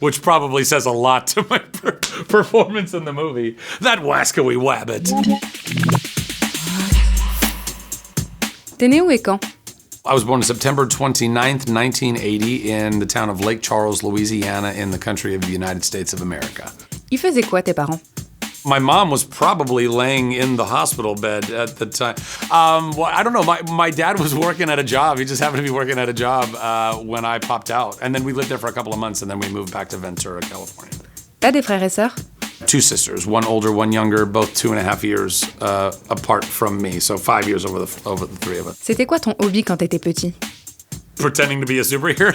which probably says a lot to my performance in the movie. That wascally wabbit. T'es né où et quand? I was born on September 29th, 1980 in the town of Lake Charles, Louisiana, in the country of the United States of America. Ils faisaient quoi tes parents? My mom was probably laying in the hospital bed at the time. Well, I don't know. My dad was working at a job. He just happened to be working at a job when I popped out. And then we lived there for a couple of months, and then we moved back to Ventura, California. T'as des frères et sœurs? Two sisters, one older, one younger, both 2.5 years apart from me. So 5 years over the three of us. C'était quoi ton hobby quand t'étais petit? Pretending to be a superhero.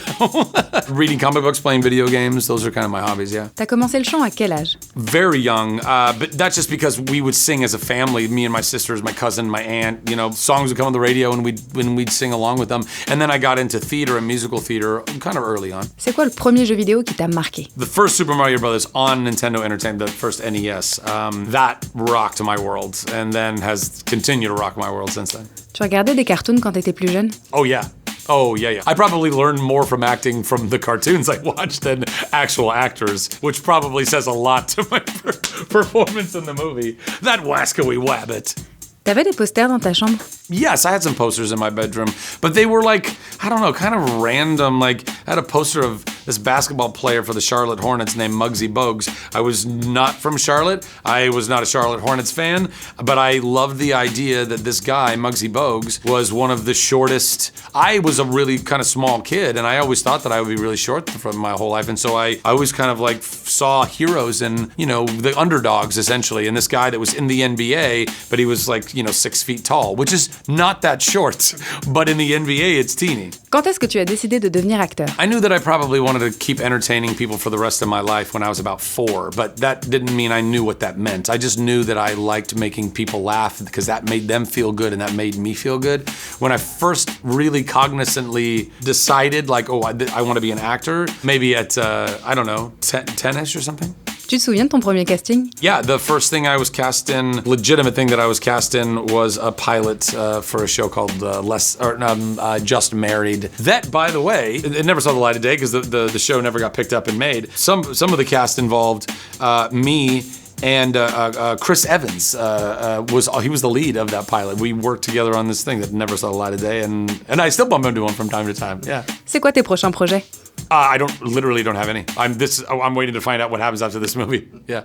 Reading comic books, playing video games. Those are kind of my hobbies, yeah. T'as commencé le chant à quel âge? Very young, but that's just because we would sing as a family, me and my sisters, my cousin, my aunt, you know, songs would come on the radio and we'd sing along with them. And then I got into theater and musical theater kind of early on. C'est quoi le premier jeu vidéo qui t'a marqué? The first Super Mario Brothers on Nintendo Entertainment, the first NES, that rocked my world and then has continued to rock my world since then. Tu regardais des cartoons quand t'étais plus jeune? Oh yeah. Oh, yeah. I probably learned more from acting from the cartoons I watched than actual actors, which probably says a lot to my performance in the movie. That wascally wabbit. T'avais des posters dans ta chambre? Yes, I had some posters in my bedroom, but they were like, I don't know, kind of random. Like, I had a poster of this basketball player for the Charlotte Hornets named Muggsy Bogues. I was not from Charlotte. I was not a Charlotte Hornets fan, but I loved the idea that this guy, Muggsy Bogues, was one of the shortest. I was a really kind of small kid, and I always thought that I would be really short for my whole life, and so I always kind of like saw heroes in, you know, the underdogs, essentially, and this guy that was in the NBA, but he was like, you know, 6 feet tall, which is not that short, but in the NBA, it's teeny. Quand est-ce que tu as décidé de devenir acteur? I knew that I probably wanted to keep entertaining people for the rest of my life when I was about 4, but that didn't mean I knew what that meant. I just knew that I liked making people laugh because that made them feel good and that made me feel good. When I first really cognizantly decided, like, oh, I want to be an actor, maybe at, I don't know, 10-ish or something. Tu te souviens de ton premier casting? Yeah, the first thing I was cast in, legitimate thing that I was cast in, was a pilot for a show called Just Married. That, by the way, it never saw the light of day because the show never got picked up and made. Some of the cast involved me and Chris Evans. He was the lead of that pilot. We worked together on this thing that never saw the light of day, and I still bump into him from time to time. Yeah. C'est quoi tes prochains projets? I literally don't have any. I'm waiting to find out what happens after this movie. Yeah.